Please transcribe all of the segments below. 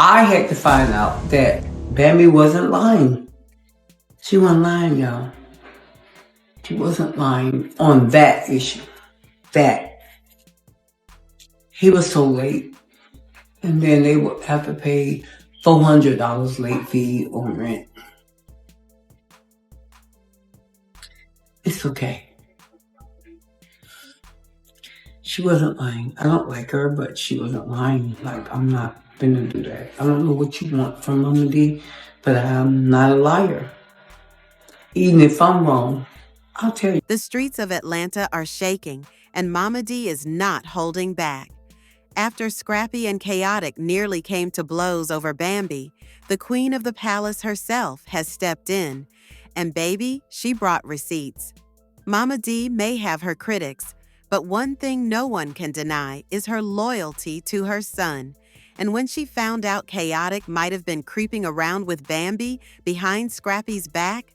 I had to find out that Bambi wasn't lying. She wasn't lying, y'all. She wasn't lying on that issue. That. He was so late. And then they would have to pay $400 late fee on rent. It's okay. She wasn't lying. I don't like her, but she wasn't lying. Like, I'm not gonna do that. I don't know what you want from Momma Dee, but I'm not a liar. Even if I'm wrong, I'll tell you. The streets of Atlanta are shaking, and Momma Dee is not holding back. After Scrappy and Khaotic nearly came to blows over Bambi, the queen of the palace herself has stepped in. And baby, she brought receipts. Momma Dee may have her critics, but one thing no one can deny is her loyalty to her son. And when she found out Khaotic might have been creeping around with Bambi behind Scrappy's back,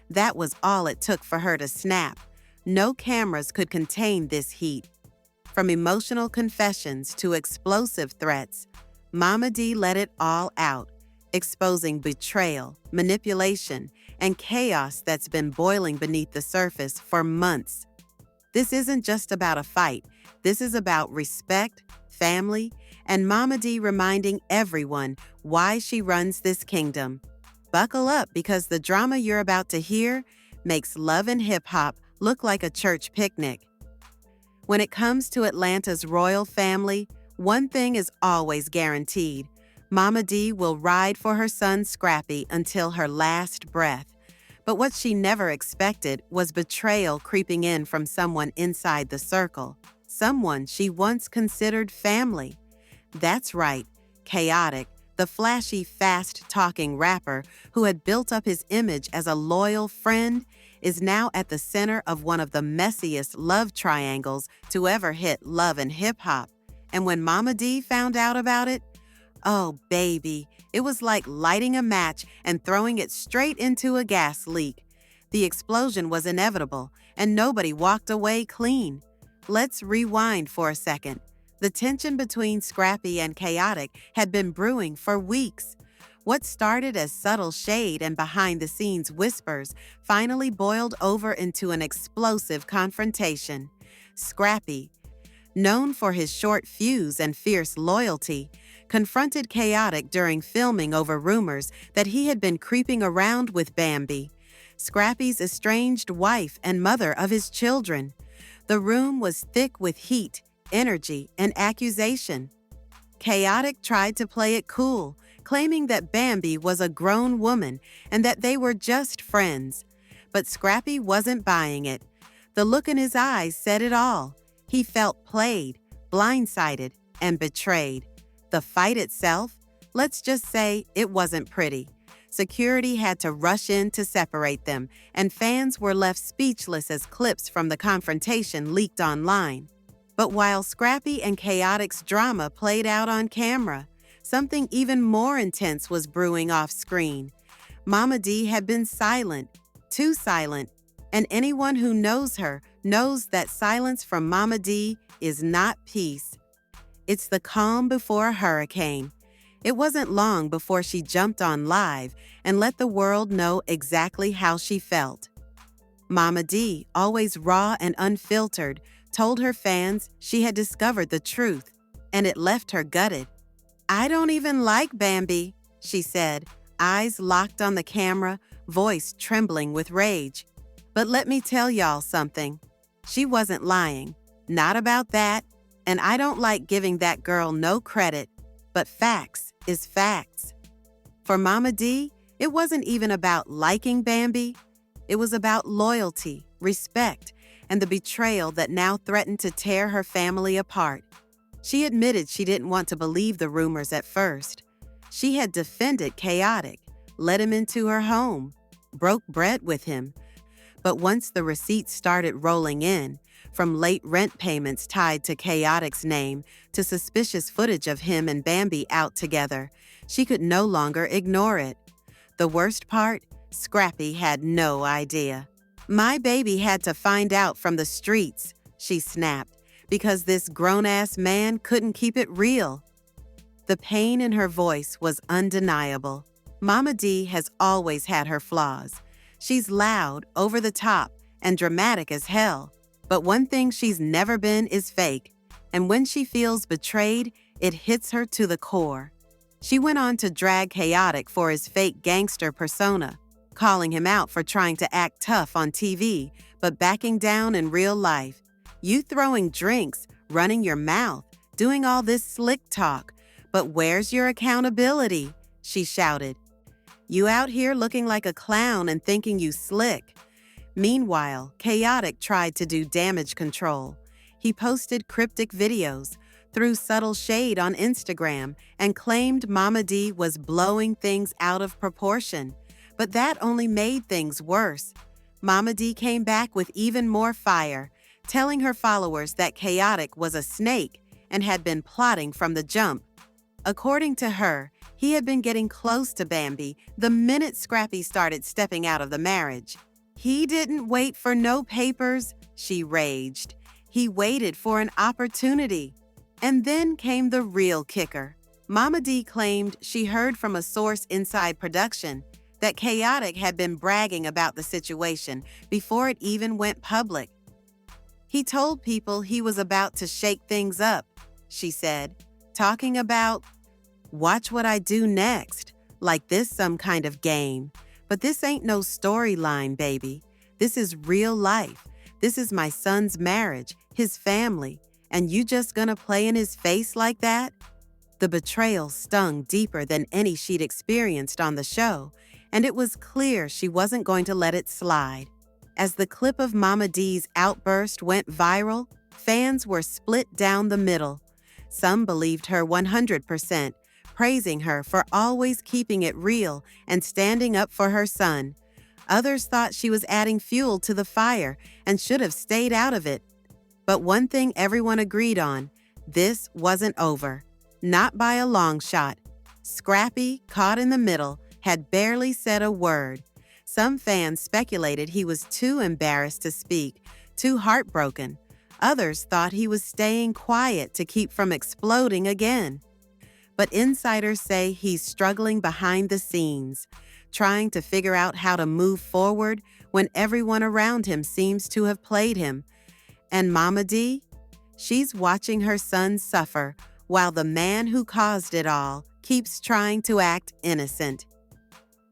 that was all it took for her to snap. No cameras could contain this heat. From emotional confessions to explosive threats, Momma Dee let it all out, exposing betrayal, manipulation, and chaos that's been boiling beneath the surface for months. This isn't just about a fight. This is about respect, family, and Momma Dee reminding everyone why she runs this kingdom. Buckle up, because the drama you're about to hear makes love and hip-hop look like a church picnic. When it comes to Atlanta's royal family, one thing is always guaranteed. Momma Dee will ride for her son Scrappy until her last breath. But what she never expected was betrayal creeping in from someone inside the circle, someone she once considered family. That's right, Khaotic, the flashy, fast-talking rapper who had built up his image as a loyal friend, is now at the center of one of the messiest love triangles to ever hit love and hip-hop. And when Momma Dee found out about it, oh baby, it was like lighting a match and throwing it straight into a gas leak. The explosion was inevitable, and nobody walked away clean. Let's rewind for a second. The tension between Scrappy and Khaotic had been brewing for weeks. What started as subtle shade and behind-the-scenes whispers finally boiled over into an explosive confrontation. Scrappy, known for his short fuse and fierce loyalty, confronted Khaotic during filming over rumors that he had been creeping around with Bambi, Scrappy's estranged wife and mother of his children. The room was thick with heat, energy, and accusation. Khaotic tried to play it cool, claiming that Bambi was a grown woman and that they were just friends. But Scrappy wasn't buying it. The look in his eyes said it all. He felt played, blindsided, and betrayed. The fight itself, let's just say it wasn't pretty. Security had to rush in to separate them, and fans were left speechless as clips from the confrontation leaked online. But while Scrappy and Khaotic's drama played out on camera, something even more intense was brewing off-screen. Momma Dee had been silent, too silent, and anyone who knows her knows that silence from Momma Dee is not peace. It's the calm before a hurricane. It wasn't long before she jumped on live and let the world know exactly how she felt. Momma Dee, always raw and unfiltered, told her fans she had discovered the truth, and it left her gutted. "I don't even like Bambi," she said, eyes locked on the camera, voice trembling with rage. But let me tell y'all something. She wasn't lying. Not about that. And I don't like giving that girl no credit, but facts is facts. For Momma Dee, it wasn't even about liking Bambi. It was about loyalty, respect, and the betrayal that now threatened to tear her family apart. She admitted she didn't want to believe the rumors at first. She had defended Khaotic, let him into her home, broke bread with him. But once the receipts started rolling in, from late rent payments tied to Khaotic's name to suspicious footage of him and Bambi out together, she could no longer ignore it. The worst part? Scrappy had no idea. "My baby had to find out from the streets," she snapped, because this grown-ass man couldn't keep it real. The pain in her voice was undeniable. Momma Dee has always had her flaws. She's loud, over the top, and dramatic as hell. But one thing she's never been is fake. And when she feels betrayed, it hits her to the core. She went on to drag Khaotic for his fake gangster persona, calling him out for trying to act tough on TV, but backing down in real life. You throwing drinks, running your mouth, doing all this slick talk, but where's your accountability? She shouted. You out here looking like a clown and thinking you slick. Meanwhile, Khaotic tried to do damage control. He posted cryptic videos, threw subtle shade on Instagram, and claimed Momma Dee was blowing things out of proportion. But that only made things worse. Momma Dee came back with even more fire, telling her followers that Khaotic was a snake and had been plotting from the jump. According to her, he had been getting close to Bambi the minute Scrappy started stepping out of the marriage. He didn't wait for no papers, she raged. He waited for an opportunity. And then came the real kicker. Momma Dee claimed she heard from a source inside production that Khaotic had been bragging about the situation before it even went public. He told people he was about to shake things up, she said, talking about, watch what I do next, like this some kind of game. But this ain't no storyline, baby. This is real life. This is my son's marriage, his family, and you just gonna play in his face like that? The betrayal stung deeper than any she'd experienced on the show, and it was clear she wasn't going to let it slide. As the clip of Momma Dee's outburst went viral, fans were split down the middle. Some believed her 100%, praising her for always keeping it real and standing up for her son. Others thought she was adding fuel to the fire and should have stayed out of it. But one thing everyone agreed on, this wasn't over. Not by a long shot. Scrappy, caught in the middle, had barely said a word. Some fans speculated he was too embarrassed to speak, too heartbroken. Others thought he was staying quiet to keep from exploding again. But insiders say he's struggling behind the scenes, trying to figure out how to move forward when everyone around him seems to have played him. And Momma Dee? She's watching her son suffer while the man who caused it all keeps trying to act innocent.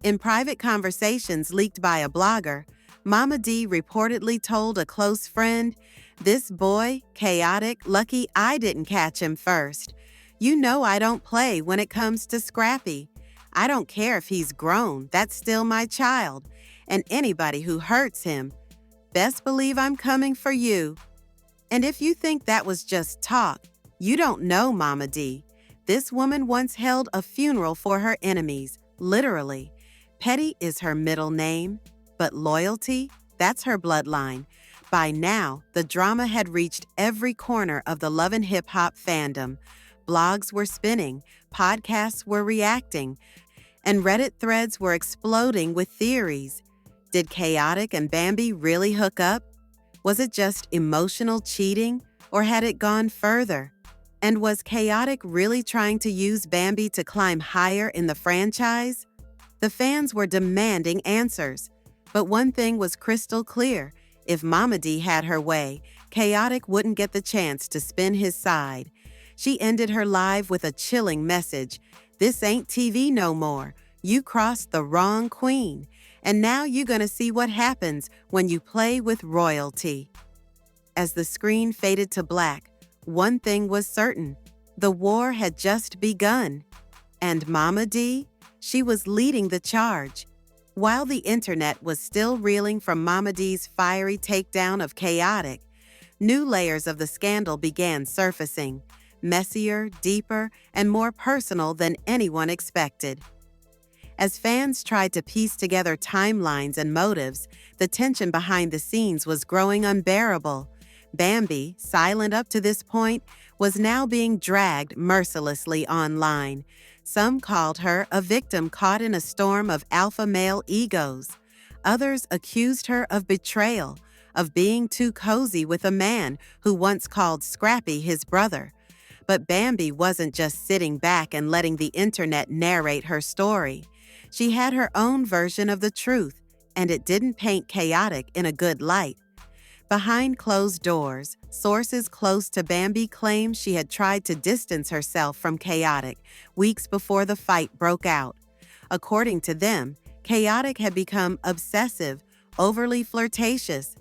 In private conversations leaked by a blogger, Momma Dee reportedly told a close friend, "This boy, Khaotic, lucky I didn't catch him first. You know I don't play when it comes to Scrappy. I don't care if he's grown, that's still my child. And anybody who hurts him, best believe I'm coming for you." And if you think that was just talk, you don't know Momma Dee. This woman once held a funeral for her enemies, literally. Petty is her middle name, but loyalty, that's her bloodline. By now, the drama had reached every corner of the love and hip-hop fandom. Blogs were spinning, podcasts were reacting, and Reddit threads were exploding with theories. Did Khaotic and Bambi really hook up? Was it just emotional cheating, or had it gone further? And was Khaotic really trying to use Bambi to climb higher in the franchise? The fans were demanding answers. But one thing was crystal clear. If Momma Dee had her way, Khaotic wouldn't get the chance to spin his side. She ended her live with a chilling message. This ain't TV no more. You crossed the wrong queen. And now you're gonna see what happens when you play with royalty. As the screen faded to black, one thing was certain. The war had just begun. And Momma Dee? She was leading the charge. While the internet was still reeling from Momma Dee's fiery takedown of Khaotic, new layers of the scandal began surfacing, messier, deeper, and more personal than anyone expected. As fans tried to piece together timelines and motives, the tension behind the scenes was growing unbearable. Bambi, silent up to this point, was now being dragged mercilessly online. Some called her a victim caught in a storm of alpha male egos. Others accused her of betrayal, of being too cozy with a man who once called Scrappy his brother. But Bambi wasn't just sitting back and letting the internet narrate her story. She had her own version of the truth, and it didn't paint Khaotic in a good light. Behind closed doors, sources close to Bambi claim she had tried to distance herself from Khaotic weeks before the fight broke out. According to them, Khaotic had become obsessive, overly flirtatious,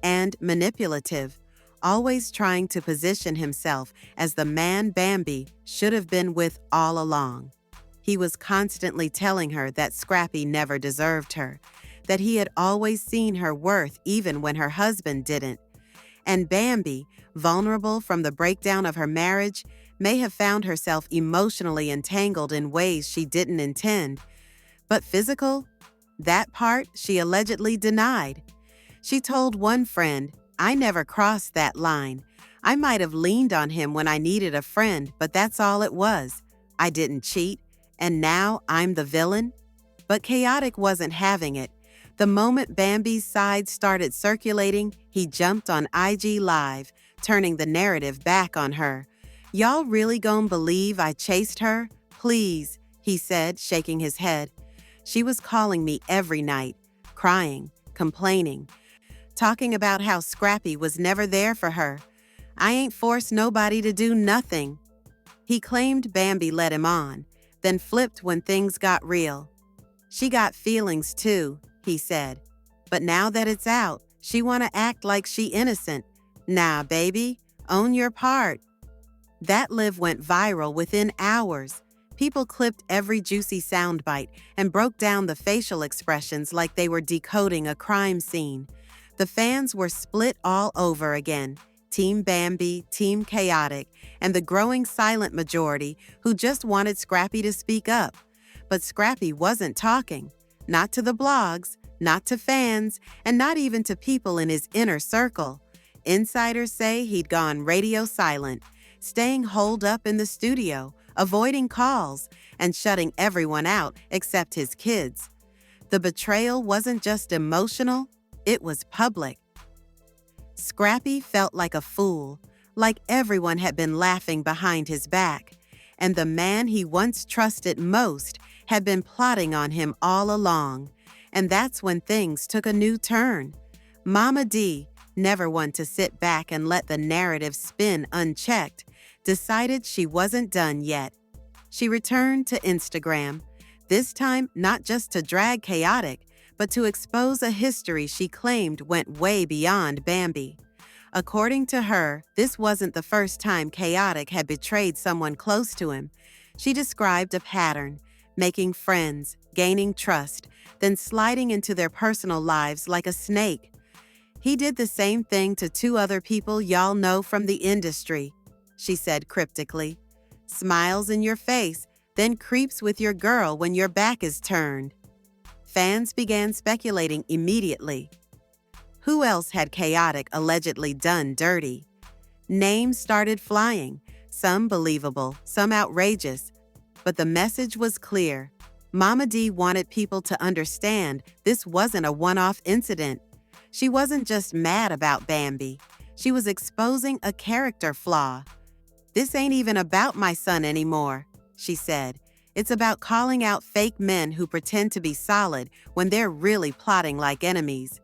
and manipulative, always trying to position himself as the man Bambi should have been with all along. He was constantly telling her that Scrappy never deserved her, that he had always seen her worth even when her husband didn't. And Bambi, vulnerable from the breakdown of her marriage, may have found herself emotionally entangled in ways she didn't intend. But physical? That part she allegedly denied. She told one friend, "I never crossed that line. I might have leaned on him when I needed a friend, but that's all it was. I didn't cheat, and now I'm the villain." But Khaotic wasn't having it. The moment Bambi's side started circulating, he jumped on IG Live, turning the narrative back on her. "Y'all really gon' believe I chased her? Please," he said, shaking his head. "She was calling me every night, crying, complaining, talking about how Scrappy was never there for her. I ain't forced nobody to do nothing." He claimed Bambi led him on, then flipped when things got real. "She got feelings too," he said. "But now that it's out, she wanna act like she innocent. Nah, baby, own your part." That live went viral within hours. People clipped every juicy soundbite and broke down the facial expressions like they were decoding a crime scene. The fans were split all over again. Team Bambi, Team Khaotic, and the growing silent majority who just wanted Scrappy to speak up. But Scrappy wasn't talking. Not to the blogs, not to fans, and not even to people in his inner circle. Insiders say he'd gone radio silent, staying holed up in the studio, avoiding calls, and shutting everyone out except his kids. The betrayal wasn't just emotional, it was public. Scrappy felt like a fool, like everyone had been laughing behind his back, and the man he once trusted most had been plotting on him all along. And that's when things took a new turn. Momma Dee, never one to sit back and let the narrative spin unchecked, decided she wasn't done yet. She returned to Instagram, this time not just to drag Khaotic, but to expose a history she claimed went way beyond Bambi. According to her, this wasn't the first time Khaotic had betrayed someone close to him. She described a pattern, making friends, gaining trust, then sliding into their personal lives like a snake. "He did the same thing to 2 other people y'all know from the industry," she said cryptically. "Smiles in your face, then creeps with your girl when your back is turned." Fans began speculating immediately. Who else had Khaotic allegedly done dirty? Names started flying, some believable, some outrageous. But the message was clear. Momma Dee wanted people to understand this wasn't a one-off incident. She wasn't just mad about Bambi. She was exposing a character flaw. "This ain't even about my son anymore," she said. "It's about calling out fake men who pretend to be solid when they're really plotting like enemies."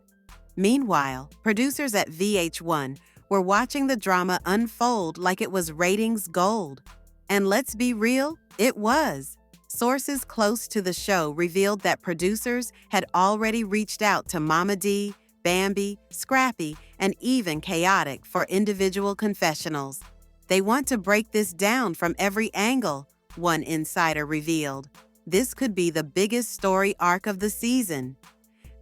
Meanwhile, producers at VH1 were watching the drama unfold like it was ratings gold. And let's be real, it was. Sources close to the show revealed that producers had already reached out to Momma Dee, Bambi, Scrappy, and even Khaotic for individual confessionals. "They want to break this down from every angle," one insider revealed. "This could be the biggest story arc of the season.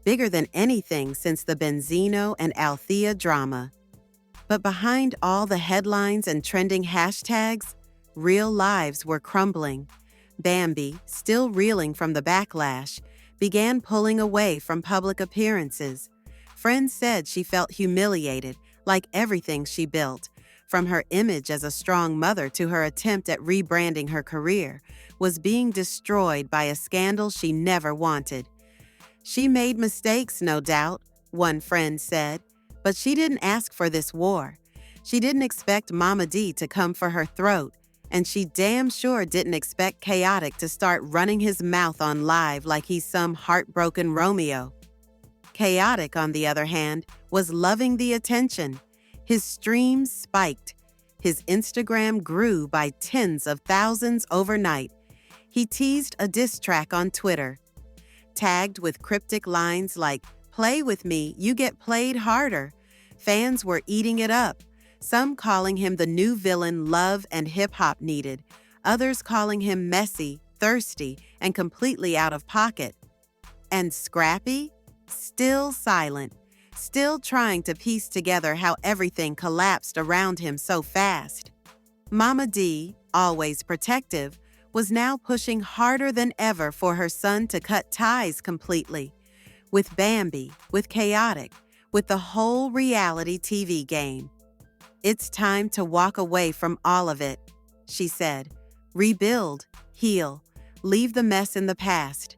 Bigger than anything since the Benzino and Althea drama." But behind all the headlines and trending hashtags, real lives were crumbling. Bambi, still reeling from the backlash, began pulling away from public appearances. Friends said she felt humiliated, like everything she built, from her image as a strong mother to her attempt at rebranding her career, was being destroyed by a scandal she never wanted. "She made mistakes, no doubt," one friend said, "but she didn't ask for this war. She didn't expect Momma Dee to come for her throat, and she damn sure didn't expect Khaotic to start running his mouth on live like he's some heartbroken Romeo. Khaotic, on the other hand, was loving the attention. His streams spiked. His Instagram grew by tens of thousands overnight. He teased a diss track on Twitter, tagged with cryptic lines like, "Play with me, you get played harder." Fans were eating it up, some calling him the new villain love and hip-hop needed, others calling him messy, thirsty, and completely out of pocket. And Scrappy? Still silent, still trying to piece together how everything collapsed around him so fast. Momma Dee, always protective, was now pushing harder than ever for her son to cut ties completely. With Bambi, with Khaotic, with the whole reality TV game. "It's time to walk away from all of it," she said. "Rebuild, heal, leave the mess in the past.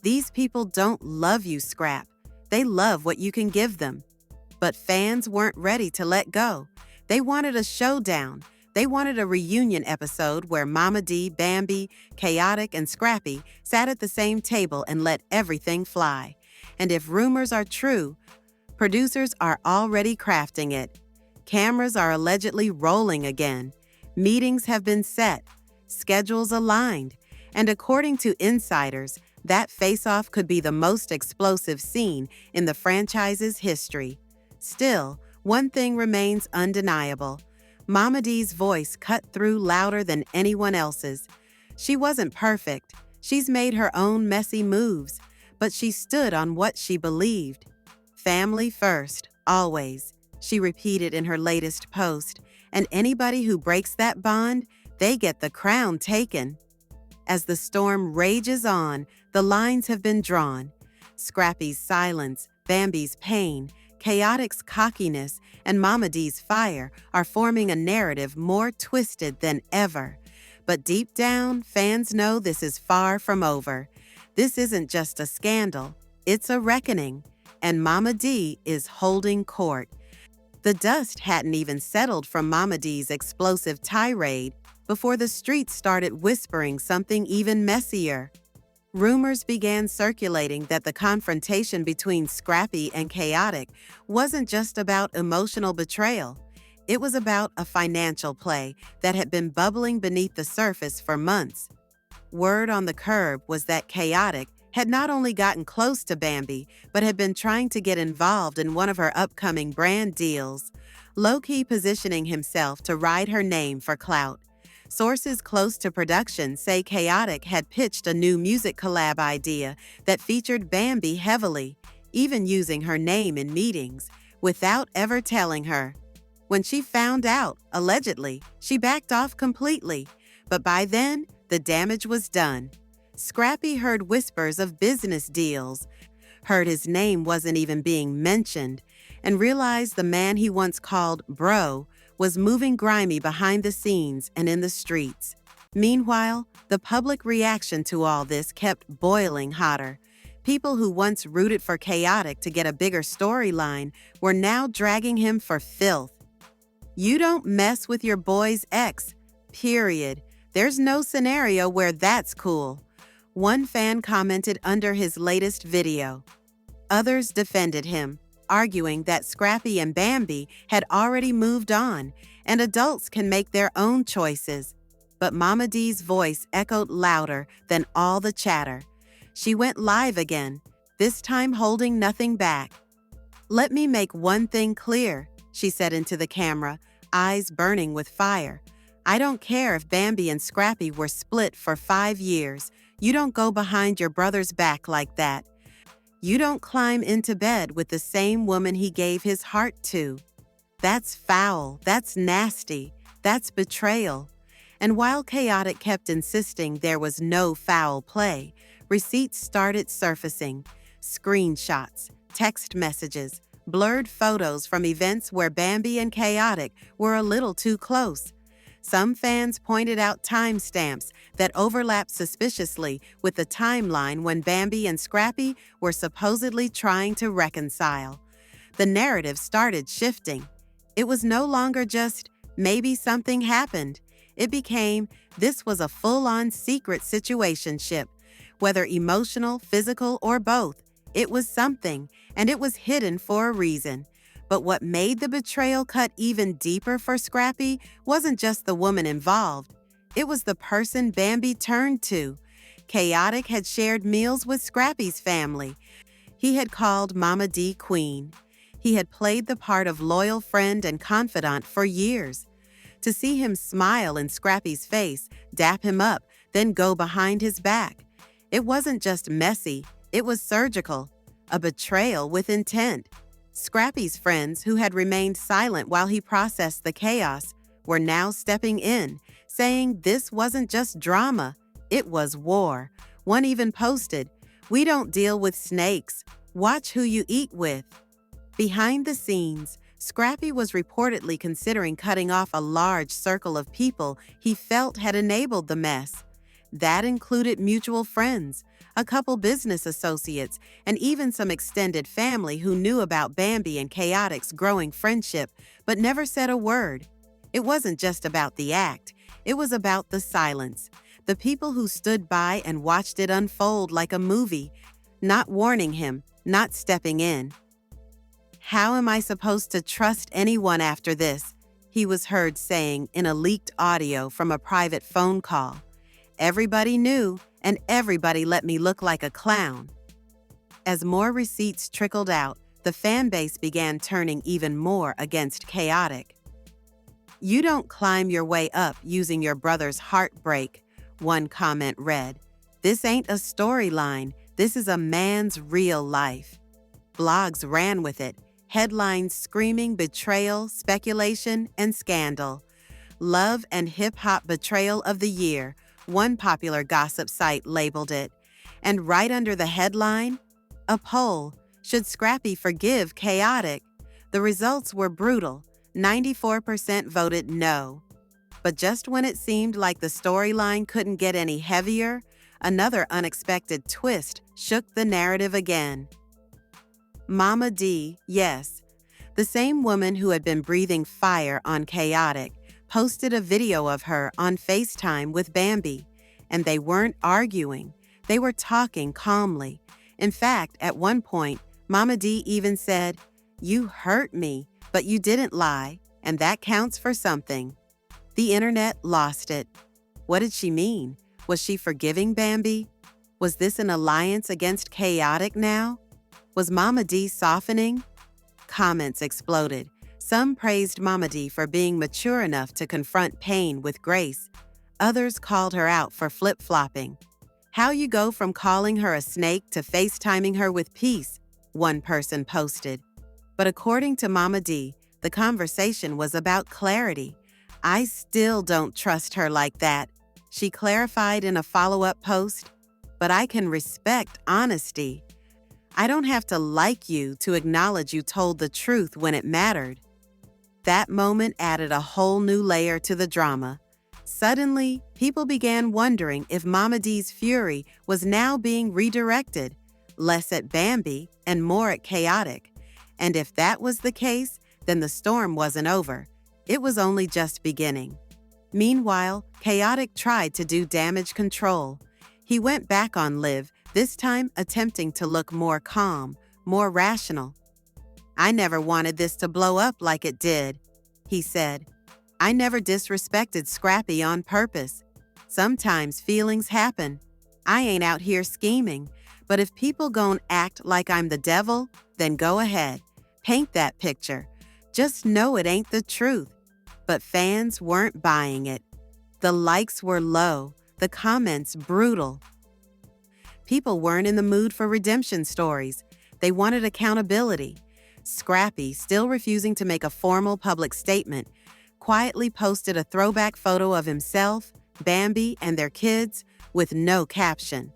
These people don't love you, Scrap. They love what you can give them." But fans weren't ready to let go. They wanted a showdown. They wanted a reunion episode where Momma Dee, Bambi, Khaotic, and Scrappy sat at the same table and let everything fly. And if rumors are true, producers are already crafting it. Cameras are allegedly rolling again. Meetings have been set, schedules aligned, and according to insiders, that face-off could be the most explosive scene in the franchise's history. Still, one thing remains undeniable. Momma Dee's voice cut through louder than anyone else's. She wasn't perfect. She's made her own messy moves, but she stood on what she believed. "Family first, always," she repeated in her latest post, and anybody who breaks that bond, they get the crown taken. As the storm rages on, the lines have been drawn. Scrappy's silence, Bambi's pain, Khaotic's cockiness, and Momma Dee's fire are forming a narrative more twisted than ever. But deep down, fans know this is far from over. This isn't just a scandal, it's a reckoning, and Momma Dee is holding court. The dust hadn't even settled from Momma Dee's explosive tirade before the streets started whispering something even messier. Rumors began circulating that the confrontation between Scrappy and Khaotic wasn't just about emotional betrayal. It was about a financial play that had been bubbling beneath the surface for months. Word on the curb was that Khaotic had not only gotten close to Bambi, but had been trying to get involved in one of her upcoming brand deals, low-key positioning himself to ride her name for clout. Sources close to production say Khaotic had pitched a new music collab idea that featured Bambi heavily, even using her name in meetings, without ever telling her. When she found out, allegedly, she backed off completely, but by then, the damage was done. Scrappy heard whispers of business deals, heard his name wasn't even being mentioned, and realized the man he once called bro was moving grimy behind the scenes and in the streets. Meanwhile, the public reaction to all this kept boiling hotter. People who once rooted for Khaotic to get a bigger storyline were now dragging him for filth. "You don't mess with your boy's ex, period. There's no scenario where that's cool," one fan commented under his latest video. Others defended him, arguing that Scrappy and Bambi had already moved on, and adults can make their own choices. But Momma Dee's voice echoed louder than all the chatter. She went live again, this time holding nothing back. "Let me make one thing clear," she said into the camera, eyes burning with fire. "I don't care if Bambi and Scrappy were split for 5 years. You don't go behind your brother's back like that. You don't climb into bed with the same woman he gave his heart to. That's foul, that's nasty, that's betrayal." And while Khaotic kept insisting there was no foul play, receipts started surfacing. Screenshots, text messages, blurred photos from events where Bambi and Khaotic were a little too close. Some fans pointed out timestamps that overlapped suspiciously with the timeline when Bambi and Scrappy were supposedly trying to reconcile. The narrative started shifting. It was no longer just, maybe something happened. It became, this was a full-on secret situationship. Whether emotional, physical, or both, it was something, and it was hidden for a reason. But what made the betrayal cut even deeper for Scrappy wasn't just the woman involved. It was the person Bambi turned to. Khaotic had shared meals with Scrappy's family. He had called Momma Dee queen. He had played the part of loyal friend and confidant for years. To see him smile in Scrappy's face, dap him up, then go behind his back. It wasn't just messy, it was surgical, a betrayal with intent. Scrappy's friends, who had remained silent while he processed the chaos, were now stepping in, saying this wasn't just drama, it was war. One even posted, "We don't deal with snakes. Watch who you eat with." Behind the scenes, Scrappy was reportedly considering cutting off a large circle of people he felt had enabled the mess. That included mutual friends, a couple business associates, and even some extended family who knew about Bambi and Khaotic's growing friendship but never said a word. It wasn't just about the act, it was about the silence. The people who stood by and watched it unfold like a movie, not warning him, not stepping in. "How am I supposed to trust anyone after this?" he was heard saying in a leaked audio from a private phone call. "Everybody knew, and everybody let me look like a clown." As more receipts trickled out, the fan base began turning even more against Khaotic. "You don't climb your way up using your brother's heartbreak," one comment read. "This ain't a storyline, this is a man's real life." Blogs ran with it, headlines screaming betrayal, speculation, and scandal. "Love and Hip-Hop Betrayal of the Year," one popular gossip site labeled it. And right under the headline, a poll, "Should Scrappy forgive Khaotic?" The results were brutal. 94% voted no. But just when it seemed like the storyline couldn't get any heavier, another unexpected twist shook the narrative again. Momma Dee, yes, the same woman who had been breathing fire on Khaotic, posted a video of her on FaceTime with Bambi, and they weren't arguing. They were talking calmly. In fact, at one point, Momma Dee even said, "You hurt me, but you didn't lie, and that counts for something." The internet lost it. What did she mean? Was she forgiving Bambi? Was this an alliance against Khaotic now? Was Momma Dee softening? Comments exploded. Some praised Momma Dee for being mature enough to confront pain with grace. Others called her out for flip-flopping. "How you go from calling her a snake to FaceTiming her with peace," one person posted. But according to Momma Dee, the conversation was about clarity. "I still don't trust her like that," she clarified in a follow-up post. "But I can respect honesty. I don't have to like you to acknowledge you told the truth when it mattered." That moment added a whole new layer to the drama. Suddenly, people began wondering if Momma Dee's fury was now being redirected, less at Bambi and more at Khaotic. And if that was the case, then the storm wasn't over. It was only just beginning. Meanwhile, Khaotic tried to do damage control. He went back on Liv, this time attempting to look more calm, more rational. "I never wanted this to blow up like it did," he said. "I never disrespected Scrappy on purpose. Sometimes feelings happen. I ain't out here scheming, but if people gon' act like I'm the devil, then go ahead. Paint that picture. Just know it ain't the truth." But fans weren't buying it. The likes were low, the comments brutal. People weren't in the mood for redemption stories. They wanted accountability. Scrappy, still refusing to make a formal public statement, quietly posted a throwback photo of himself, Bambi, and their kids with no caption.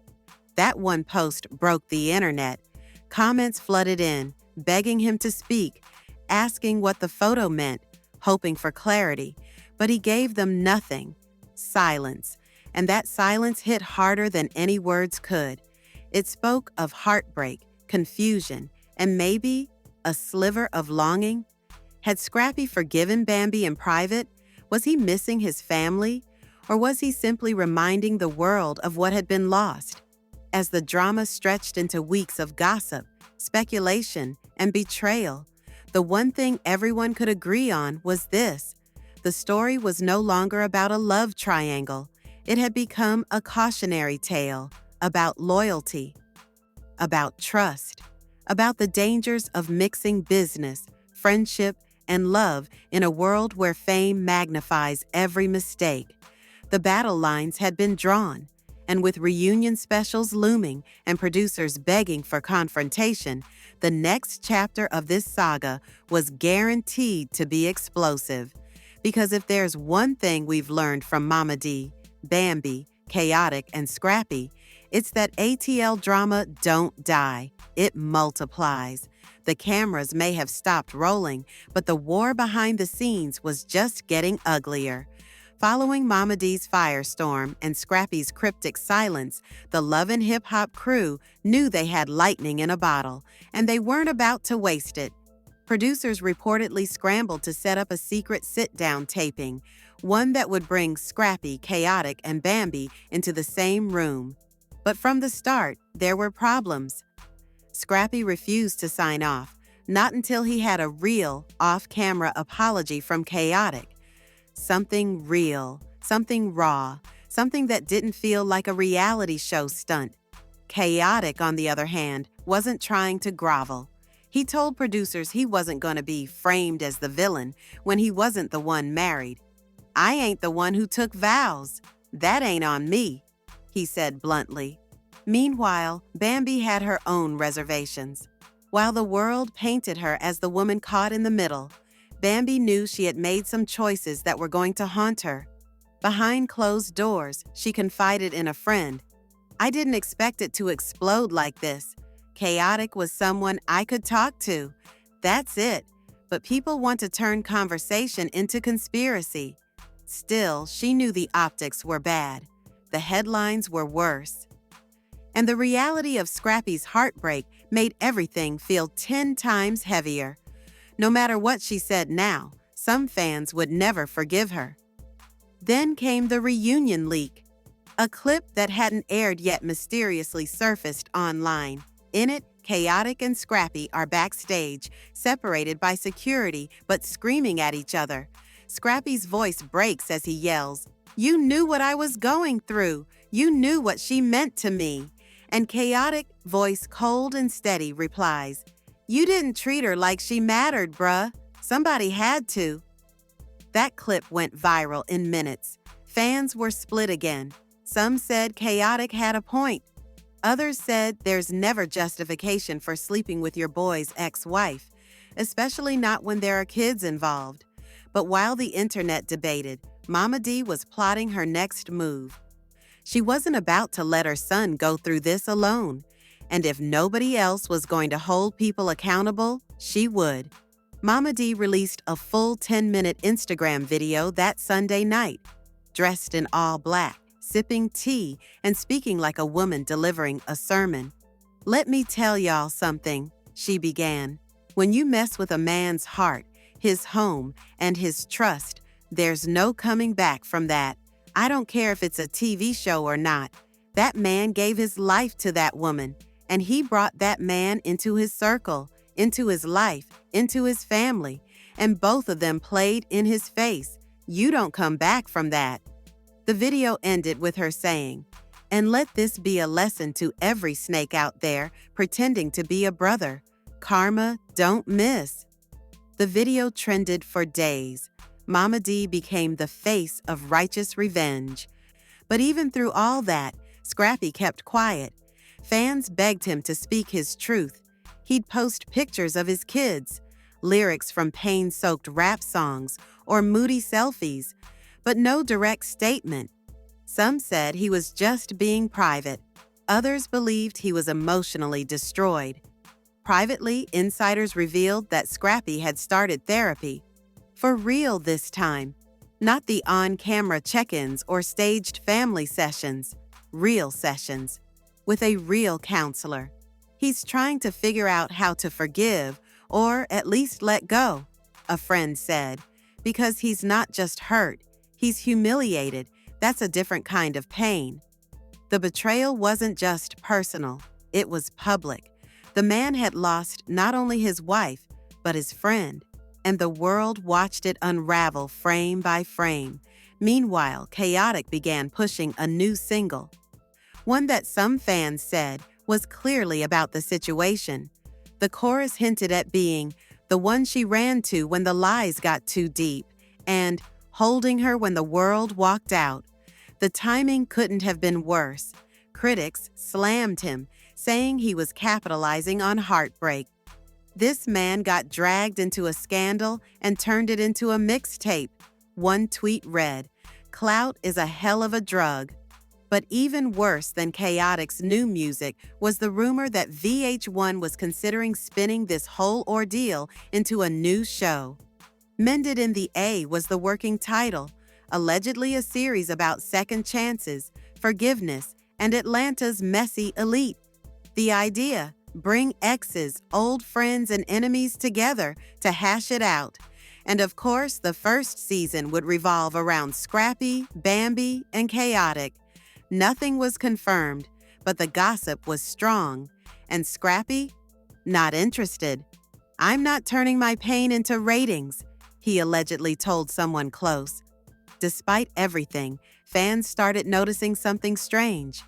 That one post broke the internet. Comments flooded in, begging him to speak, asking what the photo meant, hoping for clarity, but he gave them nothing. Silence. And that silence hit harder than any words could. It spoke of heartbreak, confusion, and maybe a sliver of longing. Had Scrappy forgiven Bambi in private? Was he missing his family? Or was he simply reminding the world of what had been lost? As the drama stretched into weeks of gossip, speculation, and betrayal, the one thing everyone could agree on was this: the story was no longer about a love triangle. It had become a cautionary tale about loyalty, about trust, about the dangers of mixing business, friendship, and love in a world where fame magnifies every mistake. The battle lines had been drawn, and with reunion specials looming and producers begging for confrontation, the next chapter of this saga was guaranteed to be explosive. Because if there's one thing we've learned from Momma Dee, Bambi, Khaotic, and Scrappy, it's that ATL drama don't die, it multiplies. The cameras may have stopped rolling, but the war behind the scenes was just getting uglier. Following Momma Dee's firestorm and Scrappy's cryptic silence, the Love and Hip Hop crew knew they had lightning in a bottle, and they weren't about to waste it. Producers reportedly scrambled to set up a secret sit-down taping, one that would bring Scrappy, Khaotic, and Bambi into the same room. But from the start, there were problems. Scrappy refused to sign off, not until he had a real, off-camera apology from Khaotic. Something real, something raw, something that didn't feel like a reality show stunt. Khaotic, on the other hand, wasn't trying to grovel. He told producers he wasn't going to be framed as the villain when he wasn't the one married. "I ain't the one who took vows. That ain't on me," he said bluntly. Meanwhile, Bambi had her own reservations. While the world painted her as the woman caught in the middle, Bambi knew she had made some choices that were going to haunt her. Behind closed doors, she confided in a friend, "I didn't expect it to explode like this. Khaotic was someone I could talk to. That's it. But people want to turn conversation into conspiracy." Still, she knew the optics were bad. The headlines were worse. And the reality of Scrappy's heartbreak made everything feel 10 times heavier. No matter what she said now, some fans would never forgive her. Then came the reunion leak. A clip that hadn't aired yet mysteriously surfaced online. In it, Khaotic and Scrappy are backstage, separated by security but screaming at each other. Scrappy's voice breaks as he yells, "You knew what I was going through. You knew what she meant to me." And Khaotic, voice cold and steady, replies, "You didn't treat her like she mattered, bruh. Somebody had to." That clip went viral in minutes. Fans were split again. Some said Khaotic had a point. Others said there's never justification for sleeping with your boy's ex-wife, especially not when there are kids involved. But while the internet debated, Momma Dee was plotting her next move. She wasn't about to let her son go through this alone. And if nobody else was going to hold people accountable, she would. Momma Dee released a full 10-minute Instagram video that Sunday night, dressed in all black, sipping tea, and speaking like a woman delivering a sermon. "Let me tell y'all something," she began. "When you mess with a man's heart, his home, and his trust, there's no coming back from that. I don't care if it's a TV show or not. That man gave his life to that woman, and he brought that man into his circle, into his life, into his family, and both of them played in his face. You don't come back from that." The video ended with her saying, "And let this be a lesson to every snake out there pretending to be a brother. Karma don't miss." The video trended for days. Momma Dee became the face of righteous revenge. But even through all that, Scrappy kept quiet. Fans begged him to speak his truth. He'd post pictures of his kids, lyrics from pain-soaked rap songs, or moody selfies, but no direct statement. Some said he was just being private. Others believed he was emotionally destroyed. Privately, insiders revealed that Scrappy had started therapy. For real this time. Not the on-camera check-ins or staged family sessions. Real sessions. With a real counselor. He's trying to figure out how to forgive, or at least let go. a friend said, because he's not just hurt, he's humiliated. That's a different kind of pain. The betrayal wasn't just personal, it was public. The man had lost not only his wife, but his friend, and the world watched it unravel frame by frame. Meanwhile, Khaotic began pushing a new single, one that some fans said was clearly about the situation. The chorus hinted at being the one she ran to when the lies got too deep and holding her when the world walked out. The timing couldn't have been worse. Critics slammed him, saying he was capitalizing on heartbreak. This man got dragged into a scandal and turned it into a mixtape. One tweet read, "Clout is a hell of a drug." But even worse than Khaotic's new music was the rumor that VH1 was considering spinning this whole ordeal into a new show. Mended in the A was the working title, allegedly a series about second chances, forgiveness, and Atlanta's messy elite. The idea: bring exes, old friends, and enemies together to hash it out. And of course, the first season would revolve around Scrappy, Bambi, and Khaotic. Nothing was confirmed, but the gossip was strong. And Scrappy? Not interested. "I'm not turning my pain into ratings," he allegedly told someone close. Despite everything, fans started noticing something strange.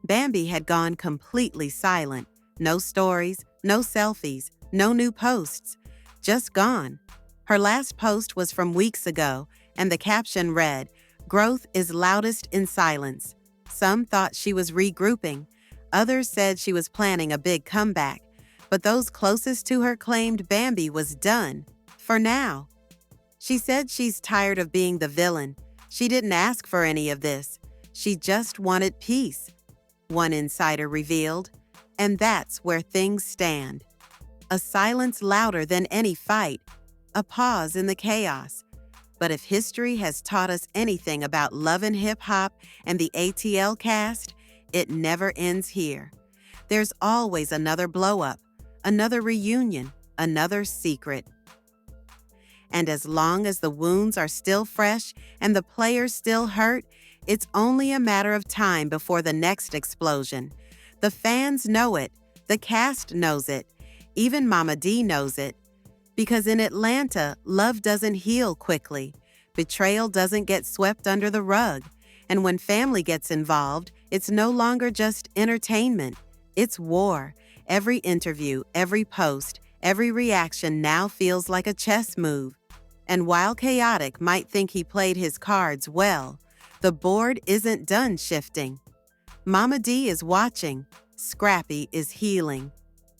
Bambi had gone completely silent. No stories, no selfies, no new posts. Just gone. Her last post was from weeks ago, and the caption read, "Growth is loudest in silence." Some thought she was regrouping. Others said she was planning a big comeback. But those closest to her claimed Bambi was done. For now. She said she's tired of being the villain. She didn't ask for any of this. She just wanted peace, one insider revealed. And that's where things stand. A silence louder than any fight. A pause in the chaos. But if history has taught us anything about love and hip-hop and the ATL cast, it never ends here. There's always another blow-up, another reunion, another secret. And as long as the wounds are still fresh and the players still hurt, it's only a matter of time before the next explosion. The fans know it. The cast knows it. Even Momma Dee knows it. Because in Atlanta, love doesn't heal quickly. Betrayal doesn't get swept under the rug. And when family gets involved, it's no longer just entertainment. It's war. Every interview, every post, every reaction now feels like a chess move. And while Khaotic might think he played his cards well, the board isn't done shifting. Momma Dee is watching. Scrappy is healing.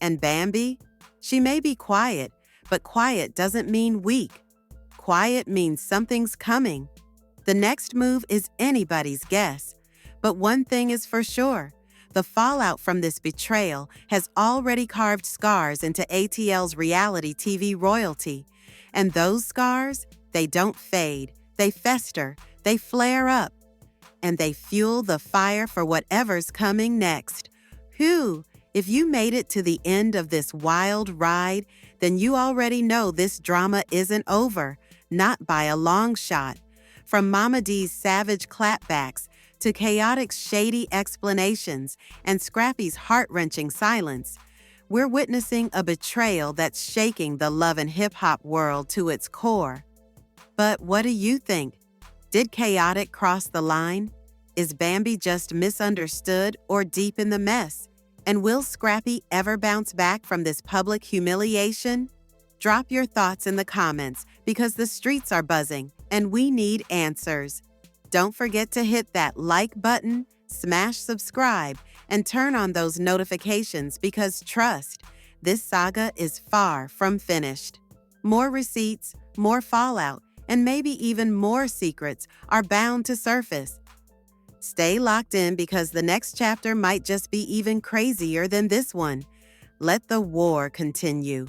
And Bambi? She may be quiet, but quiet doesn't mean weak. Quiet means something's coming. The next move is anybody's guess. But one thing is for sure. The fallout from this betrayal has already carved scars into ATL's reality TV royalty. And those scars, they don't fade. They fester. They flare up. And they fuel the fire for whatever's coming next. Whew! If you made it to the end of this wild ride, then you already know this drama isn't over, not by a long shot. From Momma Dee's savage clapbacks to Khaotic's shady explanations and Scrappy's heart-wrenching silence, we're witnessing a betrayal that's shaking the love and hip-hop world to its core. But what do you think? Did Khaotic cross the line? Is Bambi just misunderstood or deep in the mess? And will Scrappy ever bounce back from this public humiliation? Drop your thoughts in the comments because the streets are buzzing and we need answers. Don't forget to hit that like button, smash subscribe, and turn on those notifications because trust, this saga is far from finished. More receipts, more fallout, and maybe even more secrets are bound to surface. Stay locked in because the next chapter might just be even crazier than this one. Let the war continue.